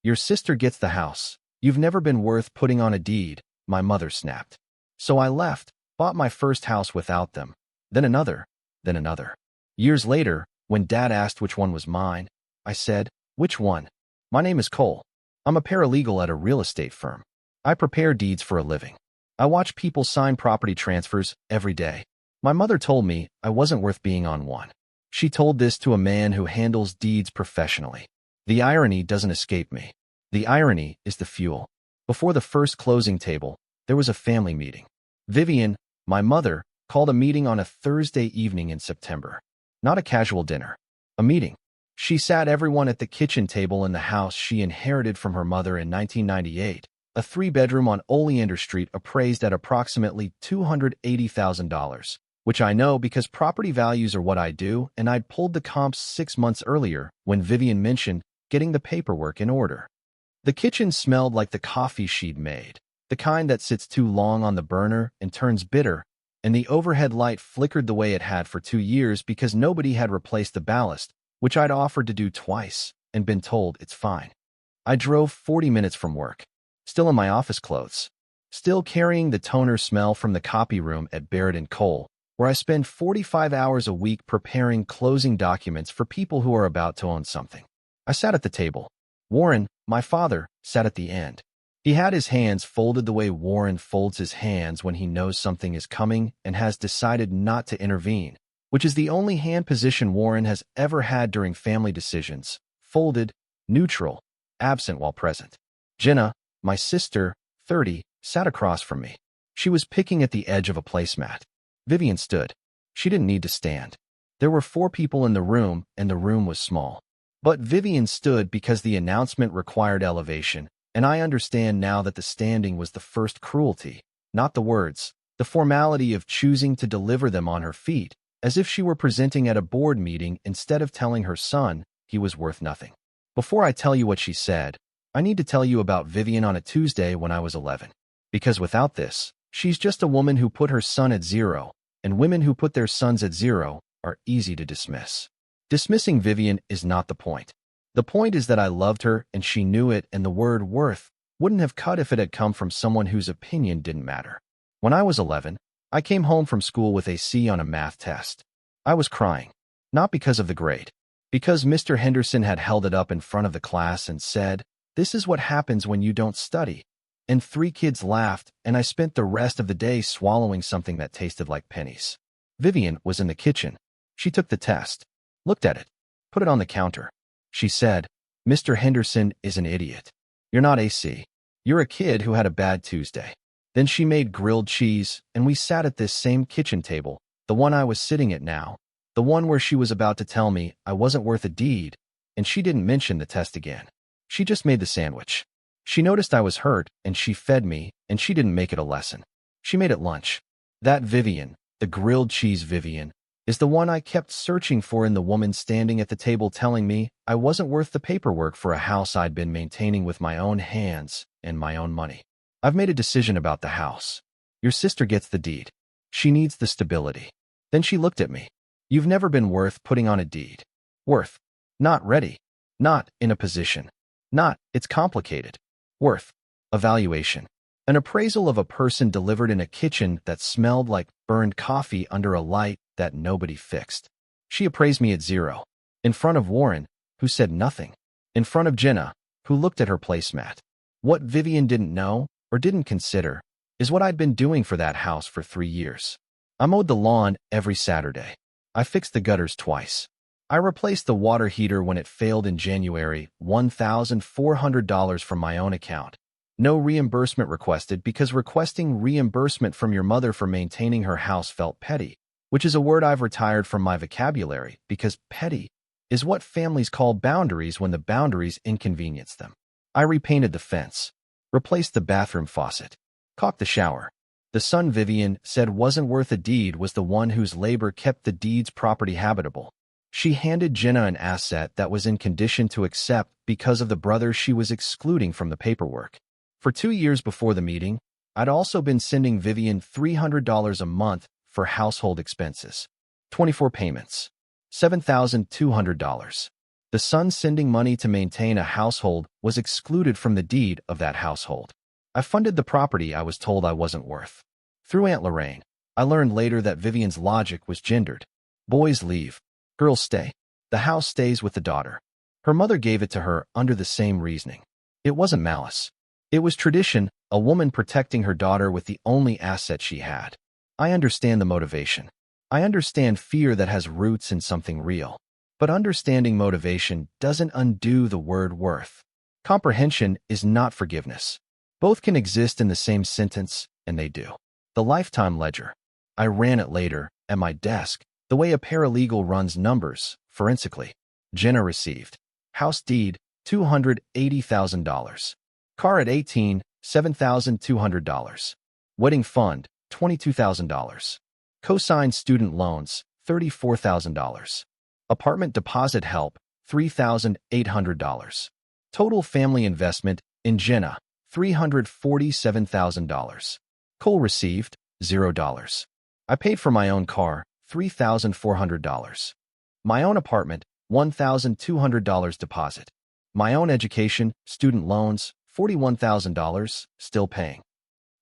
Your sister gets the house. You've never been worth putting on a deed, my mother snapped. So I left, bought my first house without them. Then another, then another. Years later, when Dad asked which one was mine, I said, "Which one? My name is Cole. I'm a paralegal at a real estate firm. I prepare deeds for a living. I watch people sign property transfers every day." My mother told me I wasn't worth being on one. She told this to a man who handles deeds professionally. The irony doesn't escape me. The irony is the fuel. Before the first closing table, there was a family meeting. Vivian, my mother, called a meeting on a Thursday evening in September. Not a casual dinner. A meeting. She sat everyone at the kitchen table in the house she inherited from her mother in 1998, a three-bedroom on Oleander Street appraised at approximately $280,000, which I know because property values are what I do, and I'd pulled the comps 6 months earlier when Vivian mentioned getting the paperwork in order. The kitchen smelled like the coffee she'd made, the kind that sits too long on the burner and turns bitter, and the overhead light flickered the way it had for 2 years because nobody had replaced the ballast, which I'd offered to do twice and been told it's fine. I drove 40 minutes from work, still in my office clothes, still carrying the toner smell from the copy room at Barrett & Cole, where I spend 45 hours a week preparing closing documents for people who are about to own something. I sat at the table. Warren, my father, sat at the end. He had his hands folded the way Warren folds his hands when he knows something is coming and has decided not to intervene, which is the only hand position Warren has ever had during family decisions: folded, neutral, absent while present. Jenna, my sister, 30, sat across from me. She was picking at the edge of a placemat. Vivian stood. She didn't need to stand. There were 4 people in the room, and the room was small. But Vivian stood because the announcement required elevation, and I understand now that the standing was the first cruelty, not the words, the formality of choosing to deliver them on her feet, as if she were presenting at a board meeting instead of telling her son he was worth nothing. Before I tell you what she said, I need to tell you about Vivian on a Tuesday when I was 11. Because without this, she's just a woman who put her son at 0, and women who put their sons at 0 are easy to dismiss. Dismissing Vivian is not the point. The point is that I loved her and she knew it, and the word worth wouldn't have cut if it had come from someone whose opinion didn't matter. When I was 11, I came home from school with a C on a math test. I was crying. Not because of the grade. Because Mr. Henderson had held it up in front of the class and said, "This is what happens when you don't study." And 3 kids laughed, and I spent the rest of the day swallowing something that tasted like pennies. Vivian was in the kitchen. She took the test, looked at it, put it on the counter. She said, "Mr. Henderson is an idiot. You're not AC. You're a kid who had a bad Tuesday." Then she made grilled cheese, and we sat at this same kitchen table, the one I was sitting at now, the one where she was about to tell me I wasn't worth a deed, and she didn't mention the test again. She just made the sandwich. She noticed I was hurt, and she fed me, and she didn't make it a lesson. She made it lunch. That Vivian, the grilled cheese Vivian, is the one I kept searching for in the woman standing at the table telling me I wasn't worth the paperwork for a house I'd been maintaining with my own hands and my own money. I've made a decision about the house. Your sister gets the deed. She needs the stability. Then she looked at me. You've never been worth putting on a deed. Worth. Not ready. Not in a position. Not, it's complicated. Worth. Evaluation. An appraisal of a person delivered in a kitchen that smelled like burned coffee under a light that nobody fixed. She appraised me at 0. In front of Warren, who said nothing. In front of Jenna, who looked at her placemat. What Vivian didn't know, or didn't consider, is what I'd been doing for that house for 3 years. I mowed the lawn every Saturday. I fixed the gutters twice. I replaced the water heater when it failed in January, $1,400 from my own account. No reimbursement requested because requesting reimbursement from your mother for maintaining her house felt petty, which is a word I've retired from my vocabulary because petty is what families call boundaries when the boundaries inconvenience them. I repainted the fence, replaced the bathroom faucet, caulked the shower. The son Vivian said wasn't worth a deed was the one whose labor kept the deed's property habitable. She handed Jenna an asset that was in condition to accept because of the brother she was excluding from the paperwork. For 2 years before the meeting, I'd also been sending Vivian $300 a month for household expenses. 24 payments. $7,200. The son sending money to maintain a household was excluded from the deed of that household. I funded the property I was told I wasn't worth. Through Aunt Lorraine, I learned later that Vivian's logic was gendered. Boys leave. Girls stay. The house stays with the daughter. Her mother gave it to her under the same reasoning. It wasn't malice. It was tradition, a woman protecting her daughter with the only asset she had. I understand the motivation. I understand fear that has roots in something real. But understanding motivation doesn't undo the word worth. Comprehension is not forgiveness. Both can exist in the same sentence, and they do. The lifetime ledger. I ran it later, at my desk, the way a paralegal runs numbers, forensically. Jenna received. House deed, $280,000. Car at 18, $7,200. Wedding fund, $22,000. Co-signed student loans, $34,000. Apartment deposit help, $3,800. Total family investment in Jenna, $347,000. Cole received, $0. I paid for my own car, $3,400. My own apartment, $1,200 deposit. My own education, student loans, $41,000, still paying.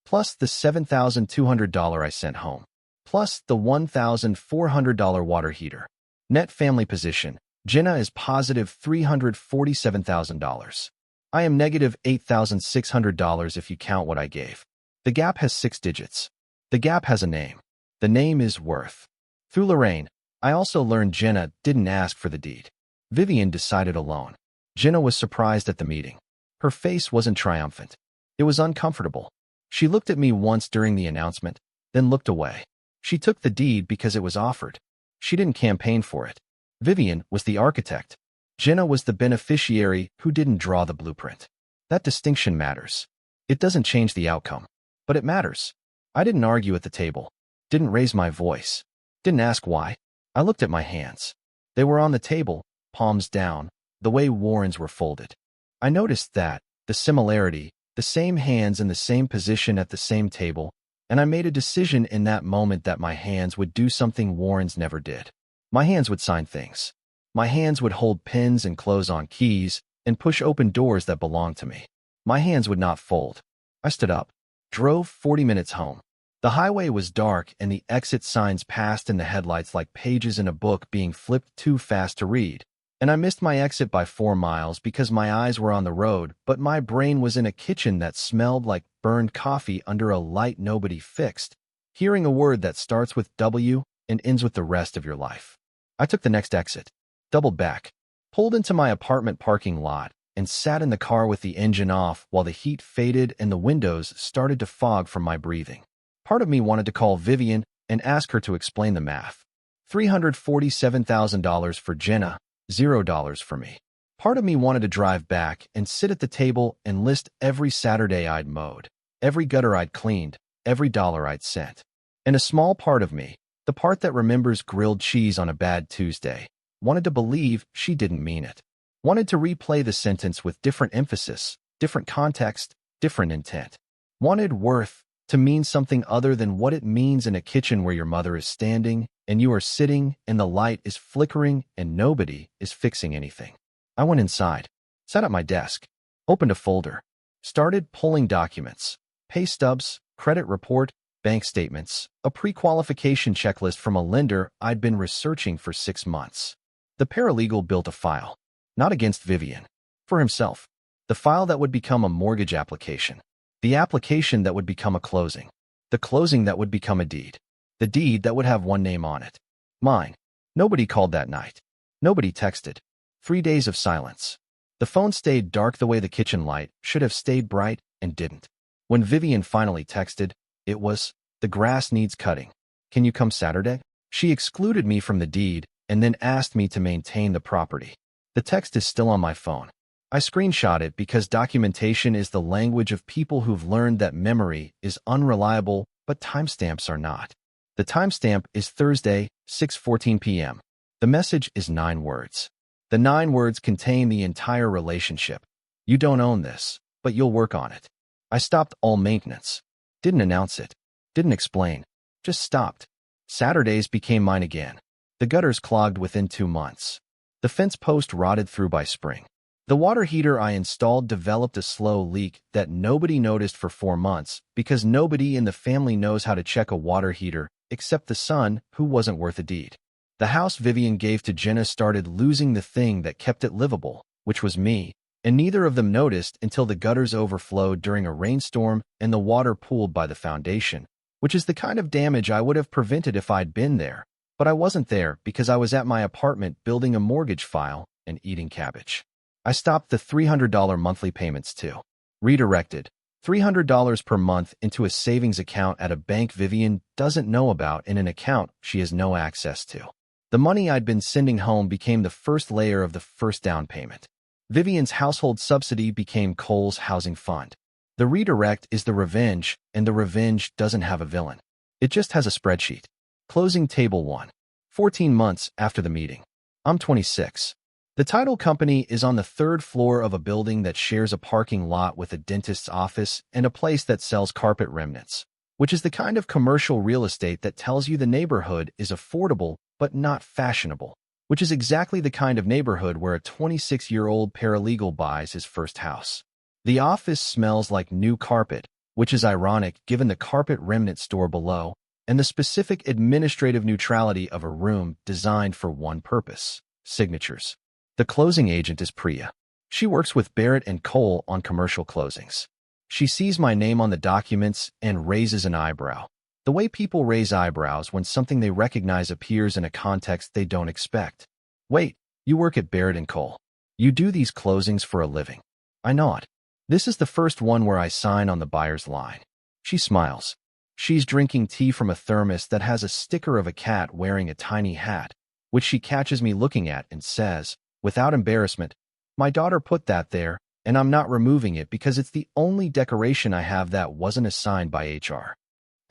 Plus the $7,200 I sent home. Plus the $1,400 water heater. Net family position, Jenna is positive $347,000. I am negative $8,600 if you count what I gave. The gap has 6 digits. The gap has a name. The name is worth. Through Lorraine, I also learned Jenna didn't ask for the deed. Vivian decided alone. Jenna was surprised at the meeting. Her face wasn't triumphant. It was uncomfortable. She looked at me once during the announcement, then looked away. She took the deed because it was offered. She didn't campaign for it. Vivian was the architect. Jenna was the beneficiary who didn't draw the blueprint. That distinction matters. It doesn't change the outcome, but it matters. I didn't argue at the table, didn't raise my voice, didn't ask why. I looked at my hands. They were on the table, palms down, the way Warren's were folded. I noticed that, the similarity, the same hands in the same position at the same table, and I made a decision in that moment that my hands would do something Warren's never did. My hands would sign things. My hands would hold pins and close on keys and push open doors that belonged to me. My hands would not fold. I stood up, drove 40 minutes home. The highway was dark and the exit signs passed in the headlights like pages in a book being flipped too fast to read. And I missed my exit by 4 miles because my eyes were on the road, but my brain was in a kitchen that smelled like burned coffee under a light nobody fixed, hearing a word that starts with W and ends with the rest of your life. I took the next exit, doubled back, pulled into my apartment parking lot, and sat in the car with the engine off while the heat faded and the windows started to fog from my breathing. Part of me wanted to call Vivian and ask her to explain the math. $347,000 for Jenna, $0 for me. Part of me wanted to drive back and sit at the table and list every Saturday I'd mowed, every gutter I'd cleaned, every dollar I'd sent. And a small part of me, the part that remembers grilled cheese on a bad Tuesday, wanted to believe she didn't mean it. Wanted to replay the sentence with different emphasis, different context, different intent. Wanted worth to mean something other than what it means in a kitchen where your mother is standing and you are sitting and the light is flickering and nobody is fixing anything. I went inside, sat at my desk, opened a folder, started pulling documents, pay stubs, credit report, bank statements, a pre-qualification checklist from a lender I'd been researching for 6 months. The paralegal built a file, not against Vivian, for himself. The file that would become a mortgage application. The application that would become a closing. The closing that would become a deed. The deed that would have one name on it. Mine. Nobody called that night. Nobody texted. 3 days of silence. The phone stayed dark the way the kitchen light should have stayed bright and didn't. When Vivian finally texted, it was, "The grass needs cutting. Can you come Saturday?" She excluded me from the deed and then asked me to maintain the property. The text is still on my phone. I screenshot it because documentation is the language of people who've learned that memory is unreliable, but timestamps are not. The timestamp is Thursday, 6:14 p.m. The message is 9 words. The 9 words contain the entire relationship. You don't own this, but you'll work on it. I stopped all maintenance. Didn't announce it. Didn't explain. Just stopped. Saturdays became mine again. The gutters clogged within 2 months. The fence post rotted through by spring. The water heater I installed developed a slow leak that nobody noticed for 4 months because nobody in the family knows how to check a water heater except the son, who wasn't worth a deed. The house Vivian gave to Jenna started losing the thing that kept it livable, which was me, and neither of them noticed until the gutters overflowed during a rainstorm and the water pooled by the foundation, which is the kind of damage I would have prevented if I'd been there. But I wasn't there because I was at my apartment building a mortgage file and eating cabbage. I stopped the $300 monthly payments too. Redirected $300 per month into a savings account at a bank Vivian doesn't know about and an account she has no access to. The money I'd been sending home became the first layer of the first down payment. Vivian's household subsidy became Cole's housing fund. The redirect is the revenge, and the revenge doesn't have a villain. It just has a spreadsheet. Closing table 1. 14 months after the meeting. I'm 26. The title company is on the 3rd floor of a building that shares a parking lot with a dentist's office and a place that sells carpet remnants, which is the kind of commercial real estate that tells you the neighborhood is affordable but not fashionable, which is exactly the kind of neighborhood where a 26-year-old paralegal buys his first house. The office smells like new carpet, which is ironic given the carpet remnant store below and the specific administrative neutrality of a room designed for one purpose: signatures. The closing agent is Priya. She works with Barrett and Cole on commercial closings. She sees my name on the documents and raises an eyebrow. The way people raise eyebrows when something they recognize appears in a context they don't expect. Wait, you work at Barrett and Cole. You do these closings for a living. I nod. This is the first one where I sign on the buyer's line. She smiles. She's drinking tea from a thermos that has a sticker of a cat wearing a tiny hat, which she catches me looking at and says, without embarrassment, "My daughter put that there, and I'm not removing it because it's the only decoration I have that wasn't assigned by HR."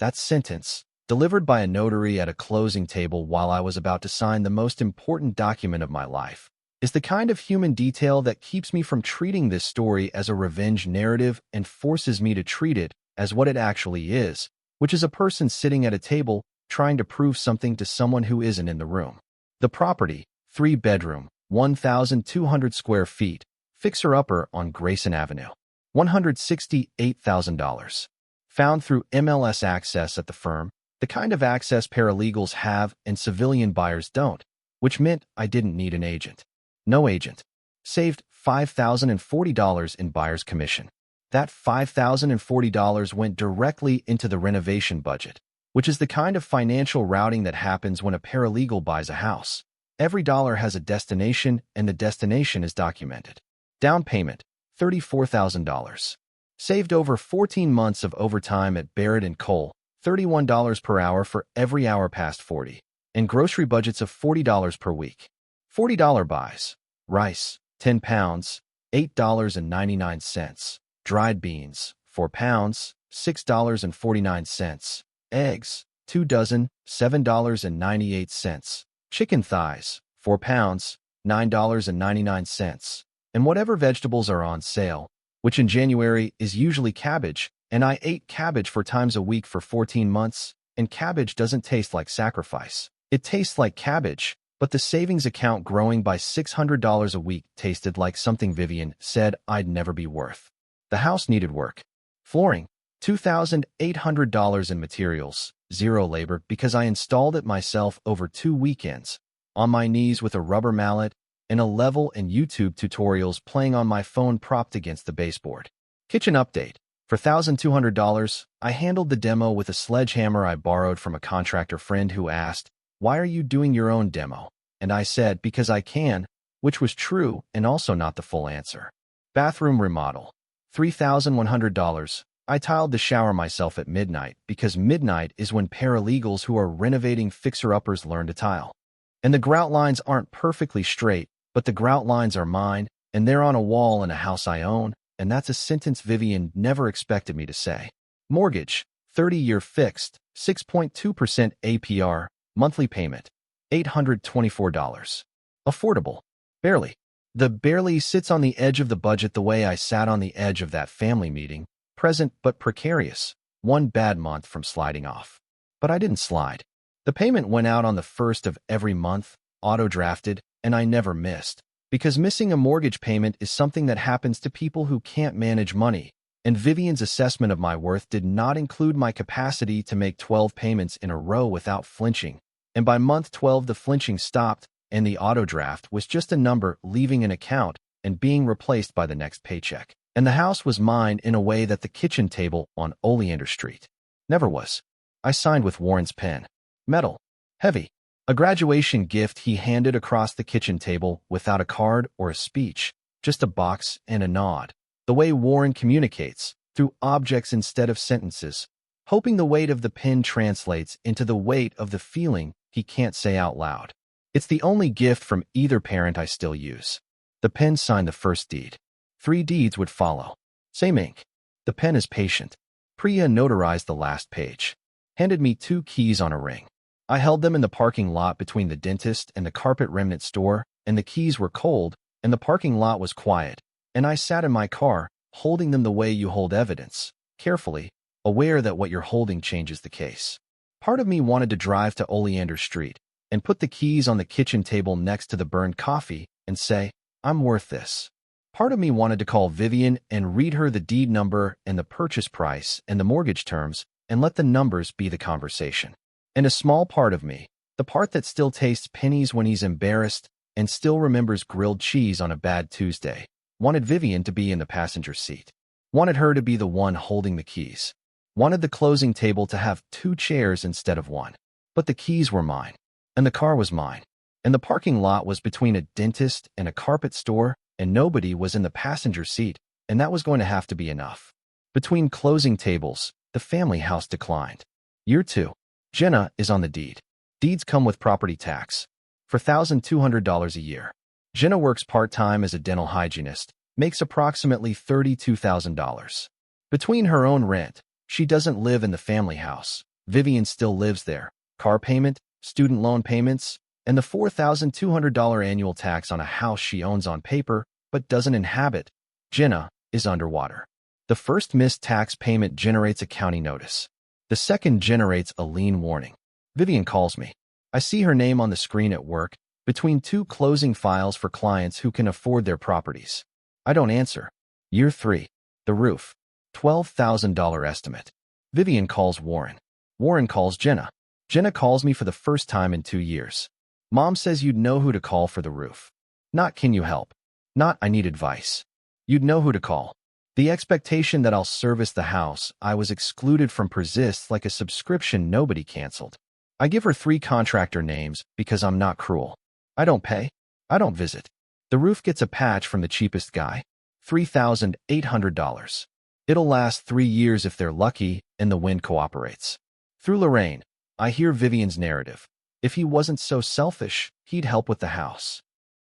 That sentence, delivered by a notary at a closing table while I was about to sign the most important document of my life, is the kind of human detail that keeps me from treating this story as a revenge narrative and forces me to treat it as what it actually is, which is a person sitting at a table trying to prove something to someone who isn't in the room. The property, 3-bedroom, 1,200 square feet, fixer-upper on Grayson Avenue. $168,000. Found through MLS access at the firm, the kind of access paralegals have and civilian buyers don't, which meant I didn't need an agent. No agent. Saved $5,040 in buyer's commission. That $5,040 went directly into the renovation budget, which is the kind of financial routing that happens when a paralegal buys a house. Every dollar has a destination, and the destination is documented. Down payment, $34,000. Saved over 14 months of overtime at Barrett and Cole, $31 per hour for every hour past 40, and grocery budgets of $40 per week. $40 buys: rice, 10 pounds, $8.99. Dried beans, 4 pounds, $6.49. Eggs, 2 dozen, $7.98. Chicken thighs, 4 pounds, $9.99. And whatever vegetables are on sale, which in January is usually cabbage, and I ate cabbage 4 times a week for 14 months, and cabbage doesn't taste like sacrifice. It tastes like cabbage, but the savings account growing by $600 a week tasted like something Vivian said I'd never be worth. The house needed work. Flooring, $2,800 in materials, 0 labor because I installed it myself over 2 weekends, on my knees with a rubber mallet and a level and YouTube tutorials playing on my phone propped against the baseboard. Kitchen update. For $1,200, I handled the demo with a sledgehammer I borrowed from a contractor friend who asked, "Why are you doing your own demo?" And I said, "Because I can," which was true and also not the full answer. Bathroom remodel. $3,100. I tiled the shower myself at midnight because midnight is when paralegals who are renovating fixer-uppers learn to tile. And the grout lines aren't perfectly straight, but the grout lines are mine, and they're on a wall in a house I own, and that's a sentence Vivian never expected me to say. Mortgage, 30-year fixed, 6.2% APR, monthly payment, $824. Affordable. Barely. The barely sits on the edge of the budget the way I sat on the edge of that family meeting, present but precarious, 1 bad month from sliding off. But I didn't slide. The payment went out on the 1st of every month, auto-drafted, and I never missed. Because missing a mortgage payment is something that happens to people who can't manage money, and Vivian's assessment of my worth did not include my capacity to make 12 payments in a row without flinching. And by month 12, the flinching stopped, and the auto draft was just a number leaving an account and being replaced by the next paycheck. And the house was mine in a way that the kitchen table on Oleander Street never was. I signed with Warren's pen. Metal. Heavy. A graduation gift he handed across the kitchen table without a card or a speech, just a box and a nod. The way Warren communicates, through objects instead of sentences, hoping the weight of the pen translates into the weight of the feeling he can't say out loud. It's the only gift from either parent I still use. The pen signed the first deed. 3 deeds would follow. Same ink. The pen is patient. Priya notarized the last page. Handed me 2 keys on a ring. I held them in the parking lot between the dentist and the carpet remnant store, and the keys were cold, and the parking lot was quiet, and I sat in my car, holding them the way you hold evidence, carefully, aware that what you're holding changes the case. Part of me wanted to drive to Oleander Street and put the keys on the kitchen table next to the burned coffee and say, I'm worth this. Part of me wanted to call Vivian and read her the deed number and the purchase price and the mortgage terms and let the numbers be the conversation. And a small part of me, the part that still tastes pennies when he's embarrassed and still remembers grilled cheese on a bad Tuesday, wanted Vivian to be in the passenger seat. Wanted her to be the one holding the keys. Wanted the closing table to have 2 chairs instead of 1. But the keys were mine. And the car was mine. And the parking lot was between a dentist and a carpet store, and nobody was in the passenger seat, and that was going to have to be enough. Between closing tables, the family house declined. Year 2. Jenna is on the deed. Deeds come with property tax. For $1,200 a year. Jenna works part-time as a dental hygienist, makes approximately $32,000. Between her own rent, she doesn't live in the family house. Vivian still lives there. Car payment, student loan payments, and the $4,200 annual tax on a house she owns on paper but doesn't inhabit. Jenna is underwater. The first missed tax payment generates a county notice. The second generates a lien warning. Vivian calls me. I see her name on the screen at work, between 2 closing files for clients who can afford their properties. I don't answer. Year 3. The roof. $12,000 estimate. Vivian calls Warren. Warren calls Jenna. Jenna calls me for the first time in 2 years. Mom says you'd know who to call for the roof. Not can you help. Not I need advice. You'd know who to call. The expectation that I'll service the house I was excluded from persists like a subscription nobody canceled. I give her 3 contractor names because I'm not cruel. I don't pay. I don't visit. The roof gets a patch from the cheapest guy. $3,800. It'll last 3 years if they're lucky and the wind cooperates. Through Lorraine, I hear Vivian's narrative. If he wasn't so selfish, he'd help with the house.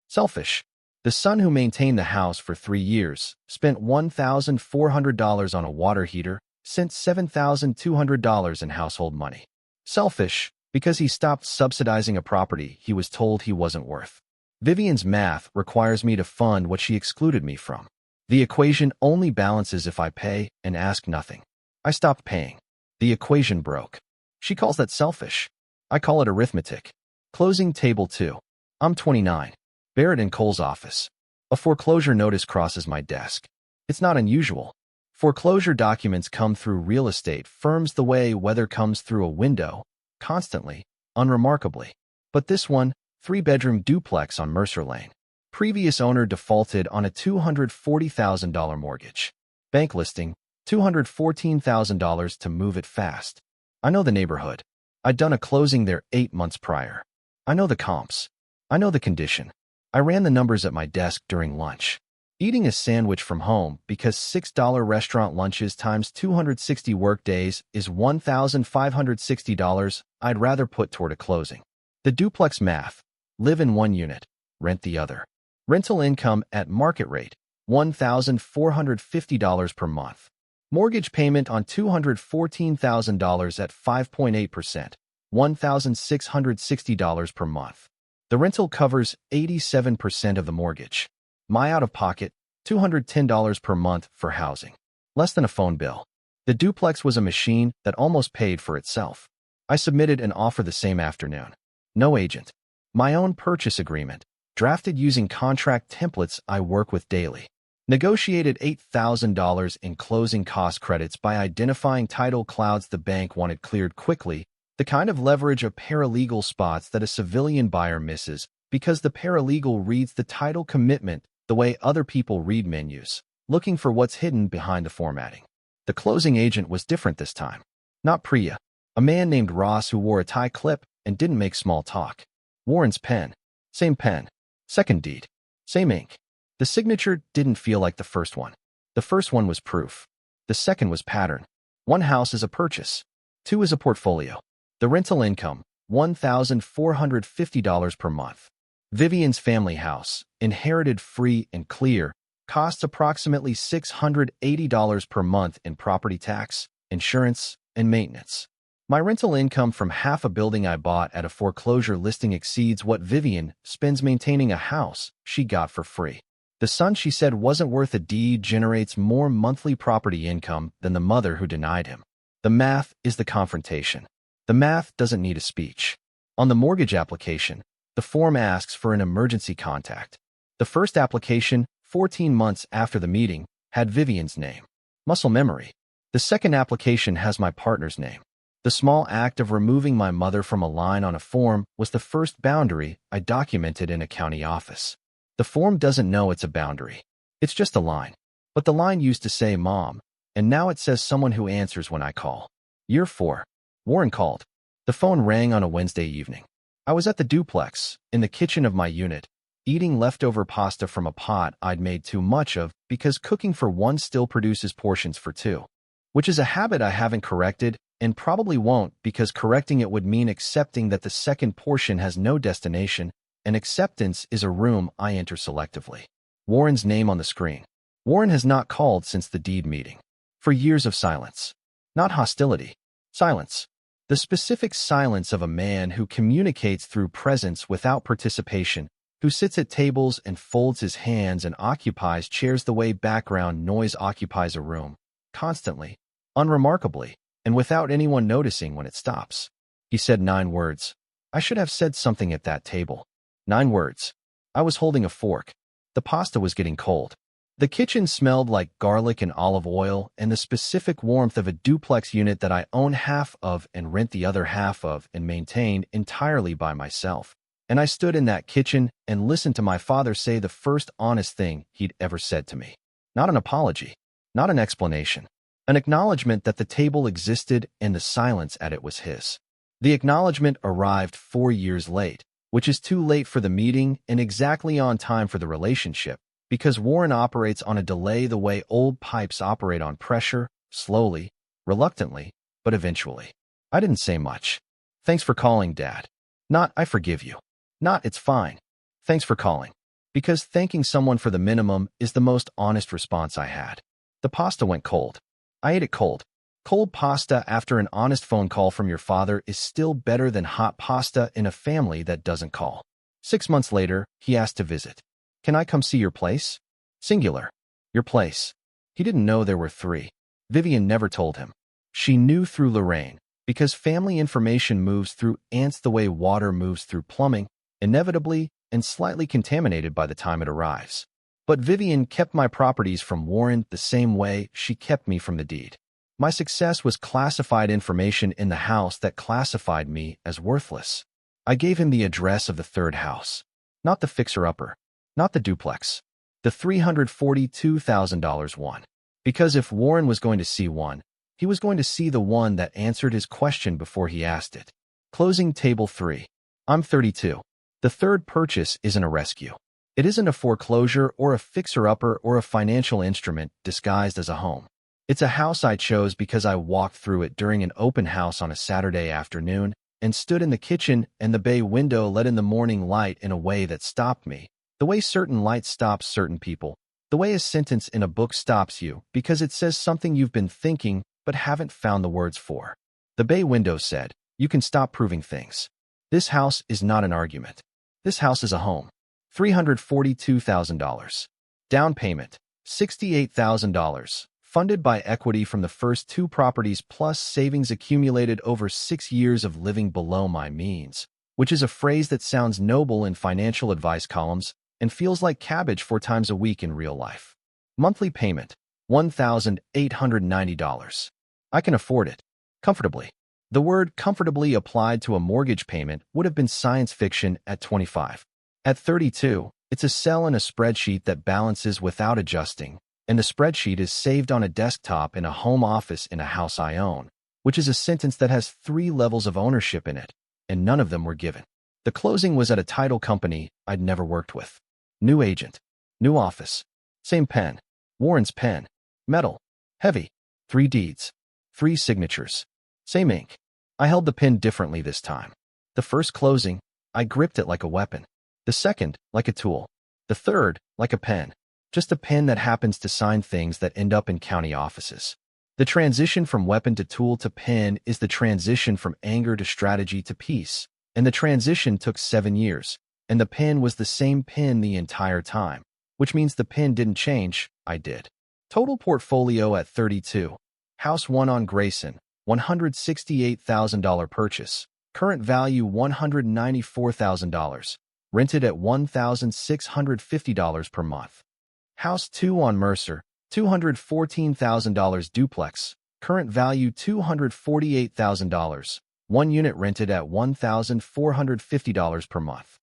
Selfish. The son who maintained the house for 3 years spent $1,400 on a water heater, sent $7,200 in household money. Selfish, because he stopped subsidizing a property he was told he wasn't worth. Vivian's math requires me to fund what she excluded me from. The equation only balances if I pay and ask nothing. I stopped paying. The equation broke. She calls that selfish. I call it arithmetic. Closing table 2. I'm 29. Barrett and Cole's office. A foreclosure notice crosses my desk. It's not unusual. Foreclosure documents come through real estate firms the way weather comes through a window, constantly, unremarkably. But this one, 3-bedroom duplex on Mercer Lane. Previous owner defaulted on a $240,000 mortgage. Bank listing, $214,000 to move it fast. I know the neighborhood. I'd done a closing there 8 months prior. I know the comps. I know the condition. I ran the numbers at my desk during lunch. Eating a sandwich from home because $6 restaurant lunches times 260 work days is $1,560 I'd rather put toward a closing. The duplex math. Live in 1 unit, rent the other. Rental income at market rate, $1,450 per month. Mortgage payment on $214,000 at 5.8%, $1,660 per month. The rental covers 87% of the mortgage. My out-of-pocket, $210 per month for housing. Less than a phone bill. The duplex was a machine that almost paid for itself. I submitted an offer the same afternoon. No agent. My own purchase agreement. drafted using contract templates I work with daily. Negotiated $8,000 in closing cost credits by identifying title clouds the bank wanted cleared quickly, the kind of leverage a paralegal spots that a civilian buyer misses because the paralegal reads the title commitment the way other people read menus, looking for what's hidden behind the formatting. The closing agent was different this time. Not Priya, a man named Ross who wore a tie clip and didn't make small talk. Warren's pen. Same pen. Second deed. Same ink. The signature didn't feel like the first one. The first one was proof. The second was pattern. One house is a purchase. Two is a portfolio. The rental income, $1,450 per month. Vivian's family house, inherited free and clear, costs approximately $680 per month in property tax, insurance, and maintenance. My rental income from half a building I bought at a foreclosure listing exceeds what Vivian spends maintaining a house she got for free. The son she said wasn't worth a deed generates more monthly property income than the mother who denied him. The math is the confrontation. The math doesn't need a speech. On the mortgage application, the form asks for an emergency contact. The first application, 14 months after the meeting, had Vivian's name. Muscle memory. The second application has my partner's name. The small act of removing my mother from a line on a form was the first boundary I documented in a county office. The form doesn't know it's a boundary. It's just a line. But the line used to say Mom, and now it says someone who answers when I call. Year 4. Warren called. The phone rang on a Wednesday evening. I was at the duplex, in the kitchen of my unit, eating leftover pasta from a pot I'd made too much of because cooking for one still produces portions for two. Which is a habit I haven't corrected and probably won't because correcting it would mean accepting that the second portion has no destination, and acceptance is a room I enter selectively. Warren's name on the screen. Warren has not called since the deed meeting. For years of silence. Not hostility. Silence. The specific silence of a man who communicates through presence without participation, who sits at tables and folds his hands and occupies chairs the way background noise occupies a room, constantly, unremarkably, and without anyone noticing when it stops. He said 9 words. I should have said something at that table. 9 words. I was holding a fork. The pasta was getting cold. The kitchen smelled like garlic and olive oil and the specific warmth of a duplex unit that I own half of and rent the other half of and maintain entirely by myself. And I stood in that kitchen and listened to my father say the first honest thing he'd ever said to me. Not an apology. Not an explanation. An acknowledgement that the table existed and the silence at it was his. The acknowledgement arrived 4 years late, which is too late for the meeting and exactly on time for the relationship, because Warren operates on a delay the way old pipes operate on pressure, slowly, reluctantly, but eventually. I didn't say much. Thanks for calling, Dad. Not, I forgive you. Not, it's fine. Thanks for calling. Because thanking someone for the minimum is the most honest response I had. The pasta went cold. I ate it cold. Cold pasta after an honest phone call from your father is still better than hot pasta in a family that doesn't call. 6 months later, he asked to visit. Can I come see your place? Singular. Your place. He didn't know there were 3. Vivian never told him. She knew through Lorraine, because family information moves through ants the way water moves through plumbing, inevitably and slightly contaminated by the time it arrives. But Vivian kept my properties from Warren the same way she kept me from the deed. My success was classified information in the house that classified me as worthless. I gave him the address of the 3rd house. Not the fixer-upper. Not the duplex. The $342,000 one. Because if Warren was going to see one, he was going to see the one that answered his question before he asked it. Closing table 3. I'm 32. The 3rd purchase isn't a rescue. It isn't a foreclosure or a fixer-upper or a financial instrument disguised as a home. It's a house I chose because I walked through it during an open house on a Saturday afternoon and stood in the kitchen and the bay window let in the morning light in a way that stopped me, the way certain light stops certain people, the way a sentence in a book stops you because it says something you've been thinking but haven't found the words for. The bay window said, you can stop proving things. This house is not an argument. This house is a home. $342,000. Down payment, $68,000. Funded by equity from the first 2 properties plus savings accumulated over 6 years of living below my means, which is a phrase that sounds noble in financial advice columns and feels like cabbage 4 times a week in real life. Monthly payment, $1,890. I can afford it. Comfortably. The word comfortably applied to a mortgage payment would have been science fiction at 25. At 32, it's a cell in a spreadsheet that balances without adjusting, and the spreadsheet is saved on a desktop in a home office in a house I own, which is a sentence that has 3 levels of ownership in it, and none of them were given. The closing was at a title company I'd never worked with. New agent. New office. Same pen. Warren's pen. Metal. Heavy. 3 deeds. 3 signatures. Same ink. I held the pen differently this time. The first closing, I gripped it like a weapon. The second, like a tool. The third, like a pen. Just a pen that happens to sign things that end up in county offices. The transition from weapon to tool to pen is the transition from anger to strategy to peace. And the transition took 7 years. And the pen was the same pen the entire time. Which means the pen didn't change, I did. Total portfolio at 32. House 1 on Grayson, $168,000 purchase. Current value $194,000. Rented at $1,650 per month. House 2 on Mercer, $214,000 duplex. Current value $248,000. 1 unit rented at $1,450 per month.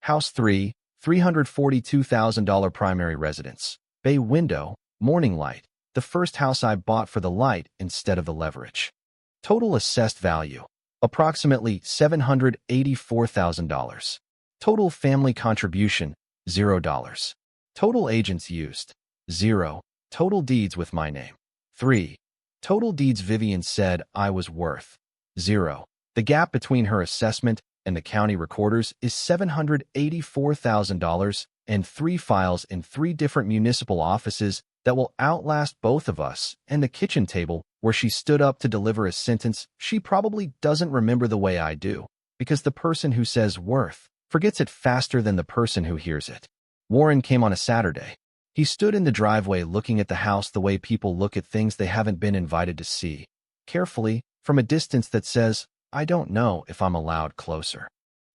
House 3, $342,000 primary residence. Bay window, morning light. The first house I bought for the light instead of the leverage. Total assessed value, approximately $784,000. Total family contribution, $0. Total agents used, 0. Total deeds with my name, 3. Total deeds Vivian said I was worth, 0. The gap between her assessment and the county recorders is $784,000 and 3 files in 3 different municipal offices that will outlast both of us, and the kitchen table where she stood up to deliver a sentence she probably doesn't remember the way I do, because the person who says worth forgets it faster than the person who hears it. Warren came on a Saturday. He stood in the driveway looking at the house the way people look at things they haven't been invited to see, carefully, from a distance that says, I don't know if I'm allowed closer.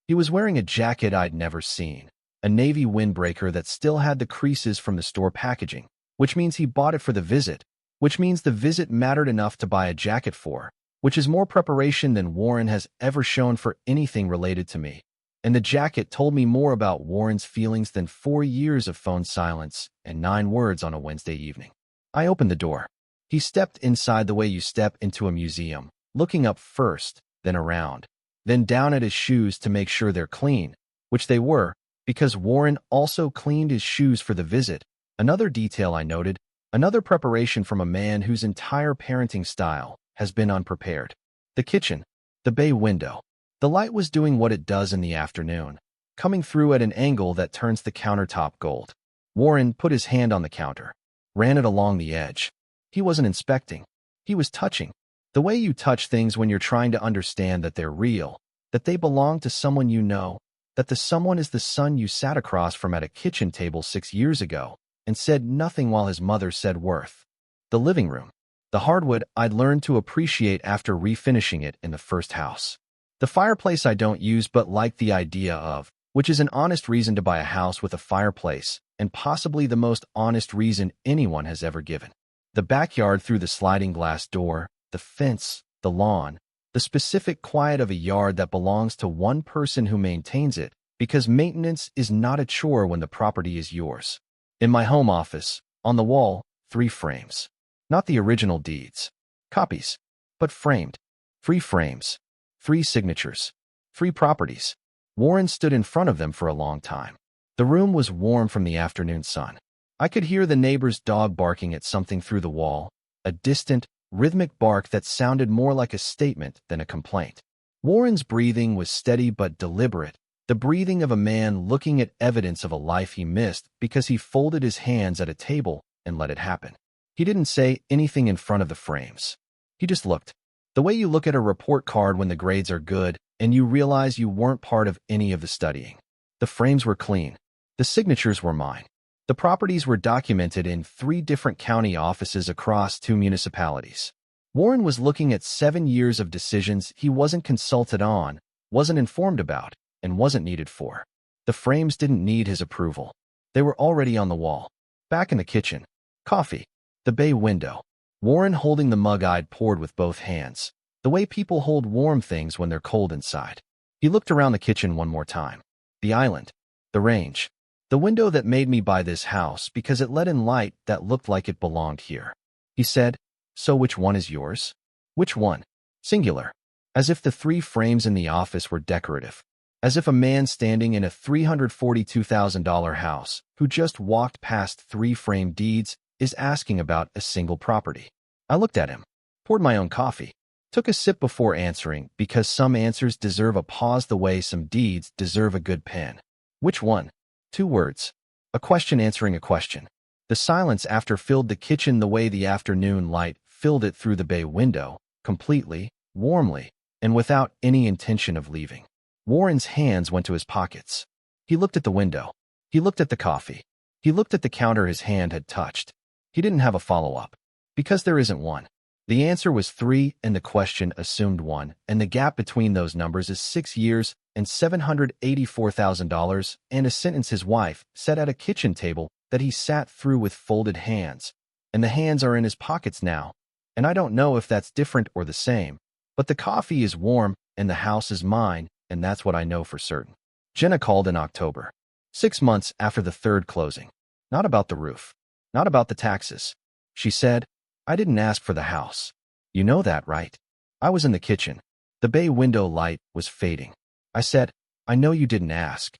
He was wearing a jacket I'd never seen, a navy windbreaker that still had the creases from the store packaging, which means he bought it for the visit, which means the visit mattered enough to buy a jacket for, which is more preparation than Warren has ever shown for anything related to me. And the jacket told me more about Warren's feelings than 4 years of phone silence and 9 words on a Wednesday evening. I opened the door. He stepped inside the way you step into a museum, looking up first, then around, then down at his shoes to make sure they're clean, which they were, because Warren also cleaned his shoes for the visit. Another detail I noted, another preparation from a man whose entire parenting style has been unprepared. The kitchen, the bay window. The light was doing what it does in the afternoon, coming through at an angle that turns the countertop gold. Warren put his hand on the counter, ran it along the edge. He wasn't inspecting. He was touching. The way you touch things when you're trying to understand that they're real, that they belong to someone you know, that the someone is the son you sat across from at a kitchen table 6 years ago and said nothing while his mother said worth. The living room. The hardwood I'd learned to appreciate after refinishing it in the first house. The fireplace I don't use but like the idea of, which is an honest reason to buy a house with a fireplace, and possibly the most honest reason anyone has ever given. The backyard through the sliding glass door, the fence, the lawn, the specific quiet of a yard that belongs to one person who maintains it, because maintenance is not a chore when the property is yours. In my home office, on the wall, 3 frames. Not the original deeds. Copies. But framed. 3 frames. 3 signatures. 3 properties. Warren stood in front of them for a long time. The room was warm from the afternoon sun. I could hear the neighbor's dog barking at something through the wall, a distant, rhythmic bark that sounded more like a statement than a complaint. Warren's breathing was steady but deliberate, the breathing of a man looking at evidence of a life he missed because he folded his hands at a table and let it happen. He didn't say anything in front of the frames. He just looked. The way you look at a report card when the grades are good and you realize you weren't part of any of the studying. The frames were clean. The signatures were mine. The properties were documented in 3 different county offices across 2 municipalities. Warren was looking at 7 years of decisions he wasn't consulted on, wasn't informed about, and wasn't needed for. The frames didn't need his approval. They were already on the wall. Back in the kitchen. Coffee. The bay window. Warren holding the mug I'd poured with both hands. The way people hold warm things when they're cold inside. He looked around the kitchen one more time. The island. The range. The window that made me buy this house because it let in light that looked like it belonged here. He said, "So which one is yours?" "Which one?" Singular. As if the 3 frames in the office were decorative. As if a man standing in a $342,000 house who just walked past 3 frame deeds is asking about a single property. I looked at him, poured my own coffee, took a sip before answering because some answers deserve a pause the way some deeds deserve a good pen. Which one? 2 words. A question answering a question. The silence after filled the kitchen the way the afternoon light filled it through the bay window, completely, warmly, and without any intention of leaving. Warren's hands went to his pockets. He looked at the window. He looked at the coffee. He looked at the counter his hand had touched. He didn't have a follow-up. Because there isn't one. The answer was 3 and the question assumed 1, and the gap between those numbers is 6 years and $784,000 and a sentence his wife said at a kitchen table that he sat through with folded hands. And the hands are in his pockets now. And I don't know if that's different or the same, but the coffee is warm and the house is mine, and that's what I know for certain. Jenna called in October. 6 months after the 3rd closing. Not about the roof. Not about the taxes. She said, "I didn't ask for the house. You know that, right?" I was in the kitchen. The bay window light was fading. I said, "I know you didn't ask.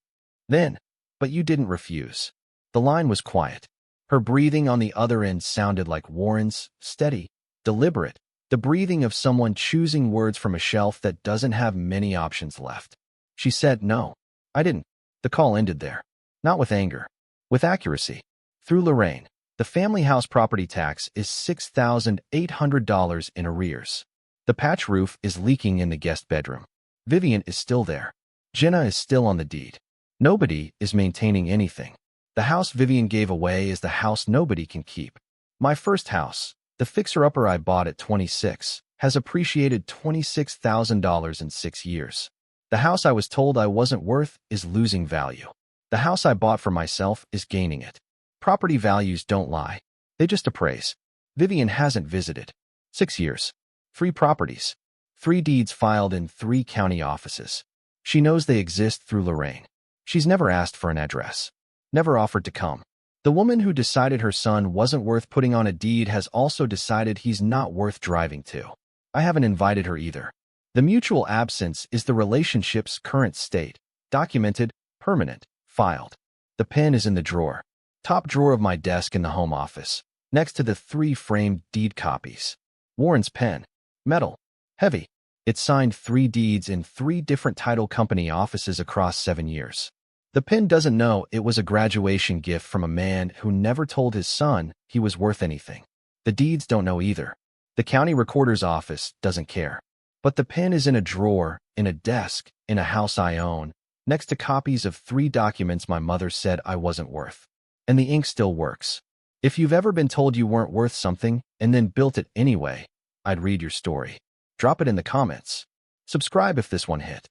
Then, but you didn't refuse." The line was quiet. Her breathing on the other end sounded like Warren's, steady, deliberate, the breathing of someone choosing words from a shelf that doesn't have many options left. She said, "No, I didn't." The call ended there. Not with anger. With accuracy. Through Lorraine, the family house property tax is $6,800 in arrears. The patch roof is leaking in the guest bedroom. Vivian is still there. Jenna is still on the deed. Nobody is maintaining anything. The house Vivian gave away is the house nobody can keep. My first house, the fixer-upper I bought at 26, has appreciated $26,000 in 6 years. The house I was told I wasn't worth is losing value. The house I bought for myself is gaining it. Property values don't lie. They just appraise. Vivian hasn't visited. 6 years. 3 properties. 3 deeds filed in 3 county offices. She knows they exist through Lorraine. She's never asked for an address. Never offered to come. The woman who decided her son wasn't worth putting on a deed has also decided he's not worth driving to. I haven't invited her either. The mutual absence is the relationship's current state. Documented, permanent, filed. The pen is in the drawer. Top drawer of my desk in the home office, next to the 3 framed deed copies. Warren's pen. Metal. Heavy. It signed 3 deeds in 3 different title company offices across 7 years. The pen doesn't know it was a graduation gift from a man who never told his son he was worth anything. The deeds don't know either. The county recorder's office doesn't care. But the pen is in a drawer, in a desk, in a house I own, next to copies of 3 documents my mother said I wasn't worth. And the ink still works. If you've ever been told you weren't worth something and then built it anyway, I'd read your story. Drop it in the comments. Subscribe if this one hit.